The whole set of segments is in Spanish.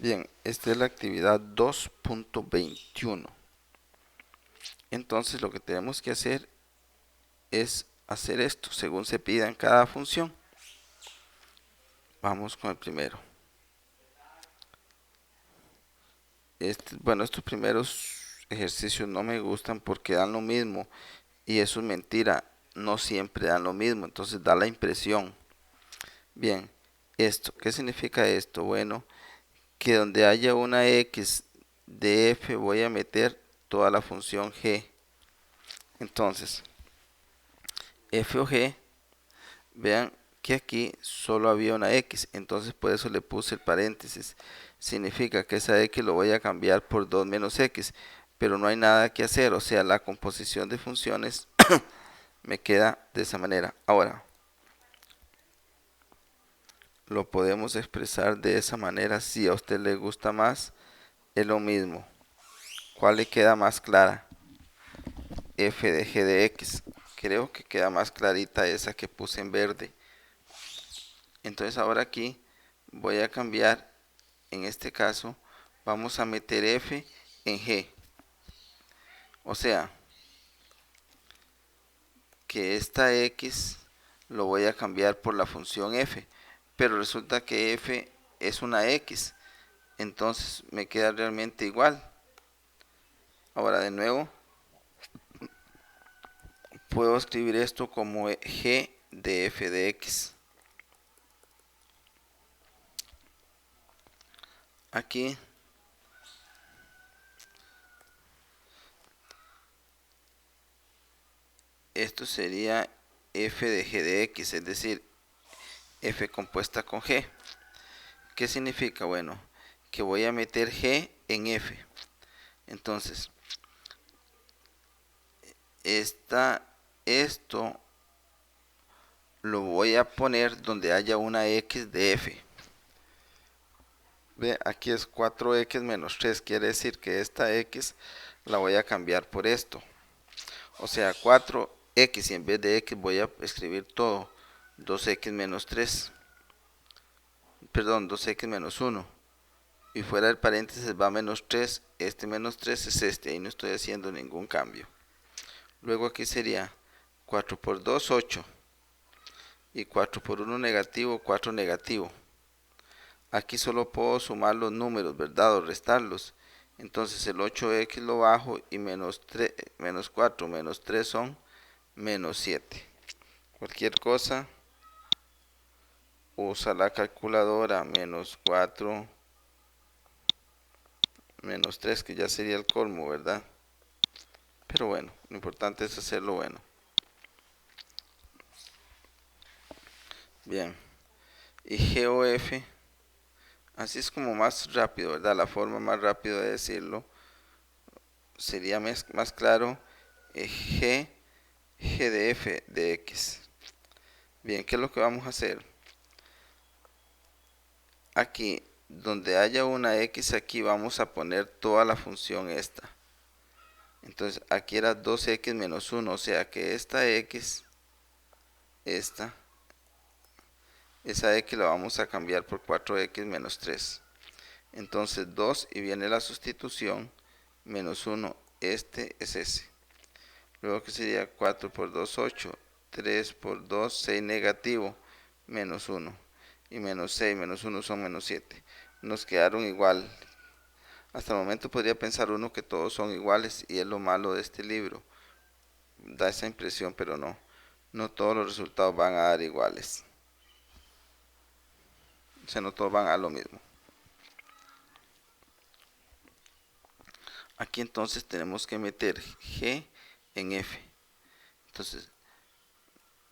Bien, esta es la actividad 2.21. Entonces lo que tenemos que hacer es hacer esto según se pida en cada función. Vamos con el primero. Bueno, estos primeros ejercicios no me gustan porque dan lo mismo y eso es mentira. No siempre dan lo mismo, entonces da la impresión. Bien, ¿qué significa esto? Bueno, que donde haya una x de f voy a meter toda la función g. Entonces, f o g, vean que aquí solo había una x, entonces por eso le puse el paréntesis. Significa que esa x lo voy a cambiar por 2 menos x, pero no hay nada que hacer, o sea, la composición de funciones me queda de esa manera. Ahora, lo podemos expresar de esa manera si a usted le gusta más, es lo mismo. ¿Cuál le queda más clara? F de g de x. Creo que queda más clarita esa que puse en verde. Entonces ahora aquí voy a cambiar, en este caso vamos a meter f en g. O sea, que esta x lo voy a cambiar por la función f. Pero resulta que f es una x. Entonces me queda realmente igual. Ahora de nuevo, puedo escribir esto como g de f de x. Aquí esto sería f de g de x, es decir, f compuesta con g. ¿Qué significa? Bueno, que voy a meter g en f. Entonces, esto lo voy a poner donde haya una x de f. Ve, aquí es 4x menos 3, quiere decir que esta x la voy a cambiar por esto. O sea, 4x y en vez de x voy a escribir todo 2x menos 3. Perdón, 2x menos 1. Y fuera del paréntesis va menos 3. Este menos 3 es este, ahí no estoy haciendo ningún cambio. Luego aquí sería 4 por 2, 8. Y 4 por 1 negativo, 4 negativo. Aquí solo puedo sumar los números, ¿verdad? O restarlos. Entonces el 8x lo bajo y menos 3, menos 4 menos 3 son menos 7. Cualquier cosa, usa la calculadora. Menos 4 menos 3, que ya sería el colmo, ¿verdad? Pero bueno, lo importante es hacerlo bueno. Bien. Y GOF, así es como más rápido, ¿verdad? La forma más rápida de decirlo sería más claro. G de f de x. Bien, ¿qué es lo que vamos a hacer? Aquí, donde haya una x, aquí vamos a poner toda la función esta. Entonces, aquí era 2x menos 1, o sea que esta x, esa x la vamos a cambiar por 4x menos 3. Entonces 2 y viene la sustitución, menos 1, este es ese. Luego que sería 4 por 2, 8, 3 por 2, 6 negativo, menos 1. Y menos 6, menos 1 son menos 7. Nos quedaron igual. Hasta el momento podría pensar uno que todos son iguales y es lo malo de este libro. Da esa impresión, pero no. No todos los resultados van a dar iguales. O sea, no todos van a lo mismo. Aquí entonces tenemos que meter g en f. Entonces,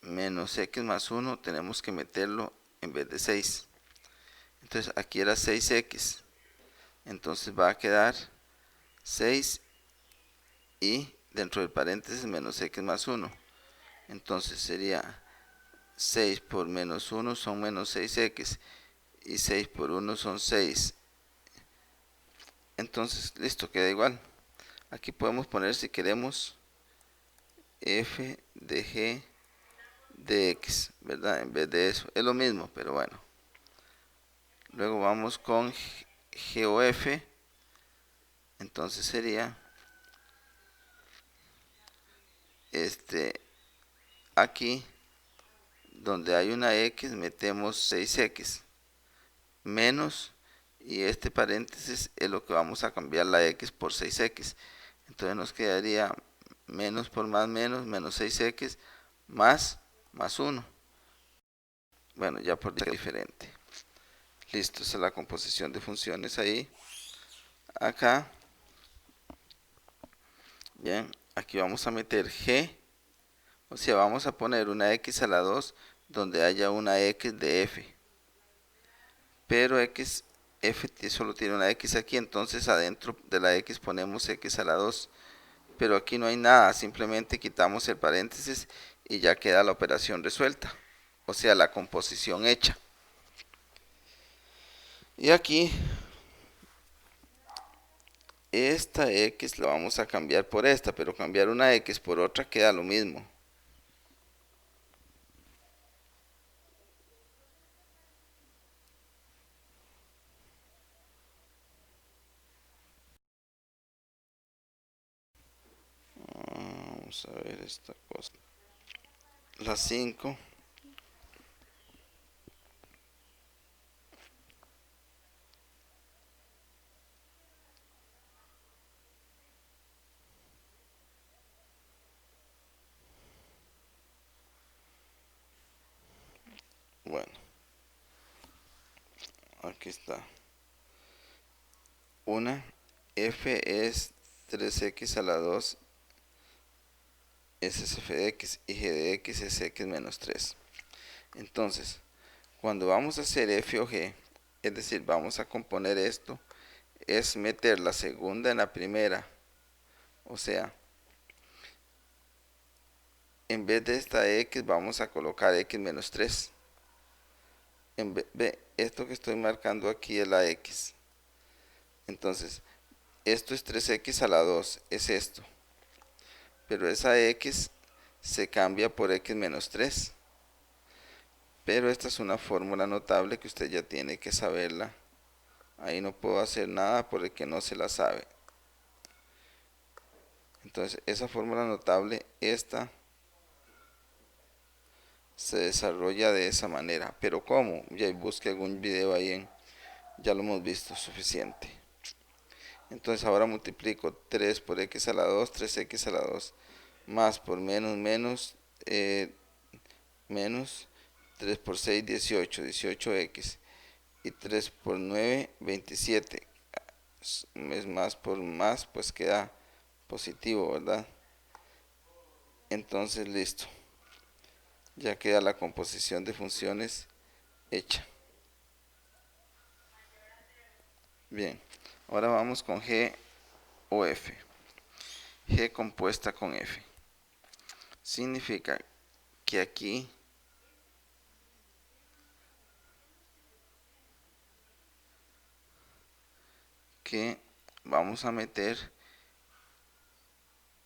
menos x más 1 tenemos que meterlo en vez de 6. Entonces, aquí era 6x. Entonces va a quedar 6 y dentro del paréntesis menos x más 1. Entonces sería 6 por menos 1 son menos 6x. Y 6 por 1 son 6. Entonces, listo, queda igual. Aquí podemos poner, si queremos, f de g de x, ¿verdad? En vez de eso. Es lo mismo, pero bueno. Luego vamos con G o F, entonces sería aquí donde hay una X metemos 6X menos, y este paréntesis es lo que vamos a cambiar la X por 6X. Entonces nos quedaría menos por más menos, menos 6X más 1. Bueno, ya por diferente. Listo, esa es la composición de funciones ahí. Acá, bien, aquí vamos a meter G, o sea, vamos a poner una X a la 2 donde haya una X de F. Pero F solo tiene una X aquí, entonces adentro de la X ponemos X a la 2. Pero aquí no hay nada, simplemente quitamos el paréntesis y ya queda la operación resuelta, o sea, la composición hecha. Y aquí esta X la vamos a cambiar por esta, pero cambiar una X por otra queda lo mismo. Vamos a ver esta cosa. La 5. Bueno, aquí está. Una F es 3X a la 2 es f de X y G de X es X menos 3. Entonces, cuando vamos a hacer F o G, es decir, vamos a componer esto, es meter la segunda en la primera. O sea, en vez de esta X vamos a colocar X menos 3. Esto que estoy marcando aquí es la X. Entonces, esto es 3X a la 2, es esto. Pero esa X se cambia por X menos 3. Pero esta es una fórmula notable que usted ya tiene que saberla. Ahí no puedo hacer nada por el que no se la sabe. Entonces, esa fórmula notable, esta se desarrolla de esa manera. Pero ¿cómo? Ya busque algún video ahí ya lo hemos visto suficiente. Entonces ahora multiplico 3 por x a la 2, 3x a la 2, más por menos, menos 3 por 6, 18, 18x, y 3 por 9, 27. Es más por más, pues queda positivo, ¿verdad? Entonces listo, ya queda la composición de funciones hecha. Bien, ahora vamos con G o F. G compuesta con F. Significa que aquí que vamos a meter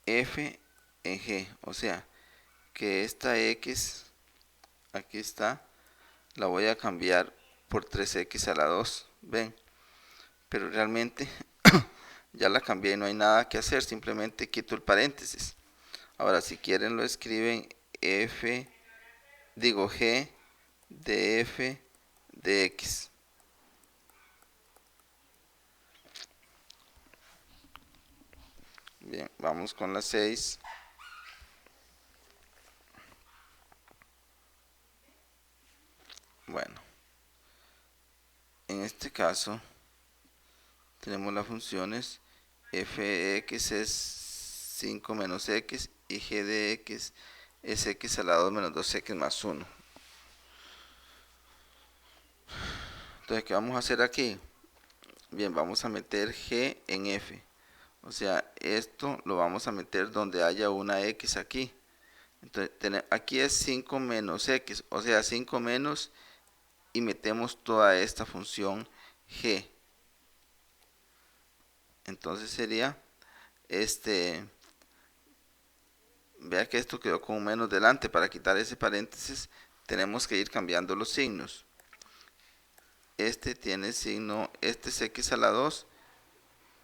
F en G, o sea, que esta X, aquí está, la voy a cambiar por 3X a la 2, ven, pero realmente ya la cambié y no hay nada que hacer, simplemente quito el paréntesis. Ahora, si quieren lo escriben G de F de X. Bien, vamos con la 6. Bueno, en este caso tenemos las funciones f de x es 5 menos x y g de x es x a la 2 menos 2x más 1. Entonces, ¿qué vamos a hacer aquí? Bien, vamos a meter g en f. O sea, esto lo vamos a meter donde haya una x aquí. Entonces, aquí es 5 menos x, o sea, 5 menos, y metemos toda esta función g. Entonces sería, vea que esto quedó con un menos delante. Para quitar ese paréntesis tenemos que ir cambiando los signos. este tiene signo, este es x a la 2,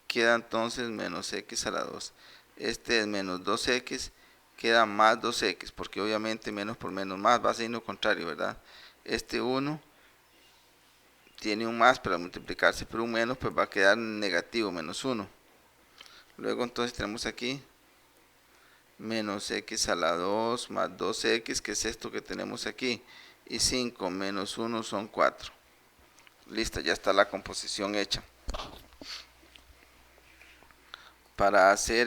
queda entonces menos x a la 2. Este es menos 2x, queda más 2x, porque obviamente menos por menos más va a signo contrario, ¿verdad? Este 1 tiene un más, pero al multiplicarse por un menos, pues va a quedar negativo, menos 1. Luego entonces tenemos aquí menos x a la 2 más 2x, que es esto que tenemos aquí, y 5 menos 1 son 4. Listo, ya está la composición hecha. Para hacer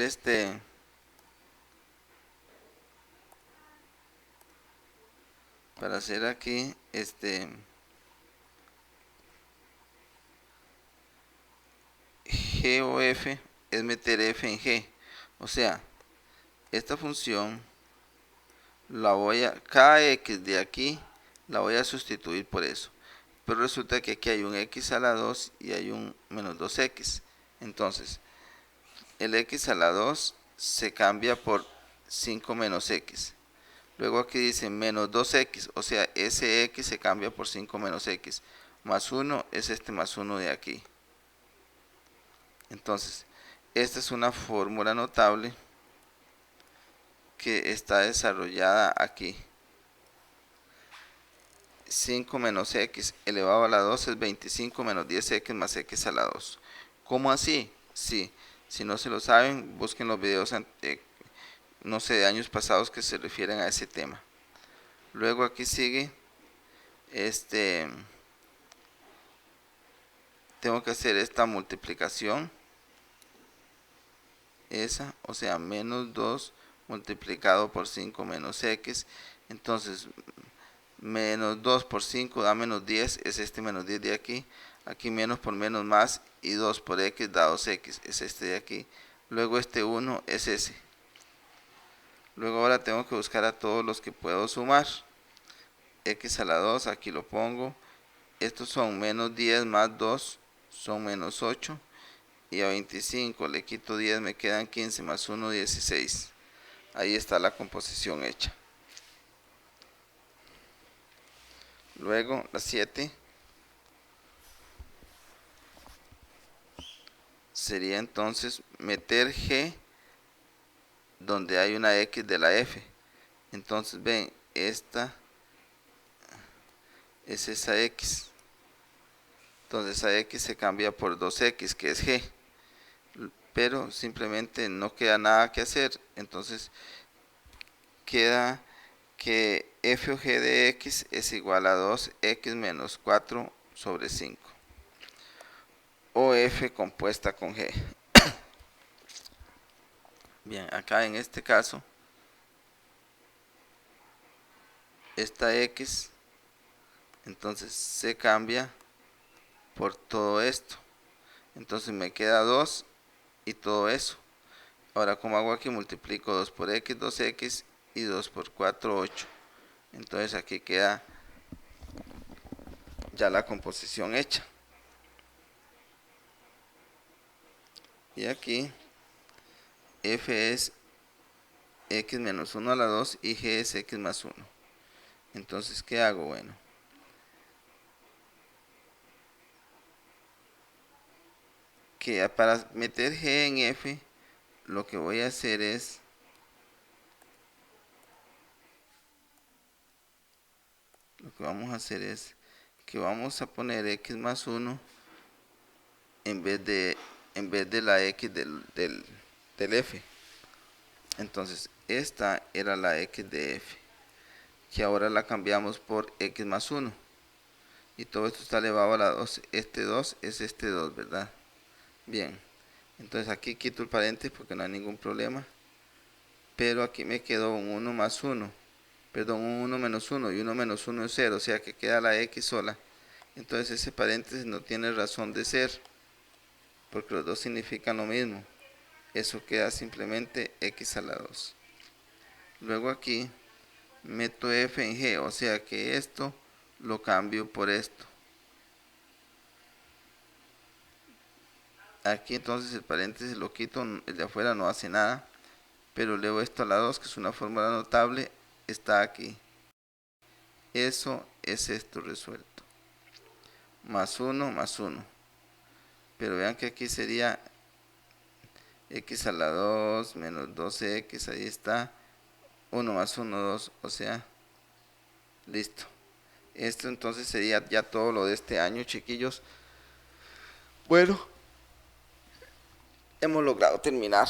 para hacer aquí g o f es meter f en g, o sea, esta función cada x de aquí la voy a sustituir por eso, pero resulta que aquí hay un x a la 2 y hay un menos 2x. Entonces el x a la 2 se cambia por 5 menos x. Luego aquí dice menos 2x, o sea, ese x se cambia por 5 menos x. Más 1 es este más 1 de aquí. Entonces, esta es una fórmula notable que está desarrollada aquí. 5 menos x elevado a la 2 es 25 menos 10x más x a la 2. ¿Cómo así? Sí, si no se lo saben, busquen los videos no sé, de años pasados que se refieren a ese tema. Luego aquí sigue tengo que hacer esta multiplicación, o sea, menos 2 multiplicado por 5 menos x. Entonces menos 2 por 5 da menos 10, es este menos 10 de aquí. Aquí menos por menos más, y 2 por x da 2x, es este de aquí. Luego este 1 es ese. Luego ahora tengo que buscar a todos los que puedo sumar. X a la 2, aquí lo pongo. Estos son menos 10 más 2, son menos 8. Y a 25 le quito 10, me quedan 15 más 1, 16. Ahí está la composición hecha. Luego la 7 sería entonces meter g donde hay una x de la f. Entonces ven, esta es esa x. Entonces esa x se cambia por 2x, que es g. Pero simplemente no queda nada que hacer. Entonces queda que f o g de x es igual a 2x menos 4 sobre 5. O f compuesta con g. Bien, acá en este caso, esta x entonces se cambia por todo esto. Entonces me queda 2 y todo eso. Ahora, como hago aquí, multiplico 2 por x, 2x, y 2 por 4, 8. Entonces aquí queda ya la composición hecha. Y aquí f es x menos 1 a la 2 y g es x más 1. Entonces, ¿qué hago? Bueno, que para meter g en f, lo que voy a hacer es que vamos a poner x más 1 en vez de la x del f. Entonces esta era la x de f, que ahora la cambiamos por x más 1, y todo esto está elevado a la 2. Este 2 es este 2, ¿verdad? Bien, entonces aquí quito el paréntesis porque no hay ningún problema, pero aquí me quedó un 1 más 1, perdón, un 1 menos 1, y 1 menos 1 es 0, o sea que queda la x sola. Entonces ese paréntesis no tiene razón de ser, porque los dos significan lo mismo. Eso queda simplemente x a la 2. Luego aquí meto f en g, o sea que esto lo cambio por esto. Aquí entonces el paréntesis lo quito, el de afuera no hace nada, pero leo esto a la 2, que es una fórmula notable, está aquí. Eso es esto resuelto. más 1 más 1. Pero vean que aquí sería x a la 2 menos 12x, ahí está. 1 más 1, 2, o sea, listo. Esto entonces sería ya todo lo de este año, chiquillos. Bueno, hemos logrado terminar.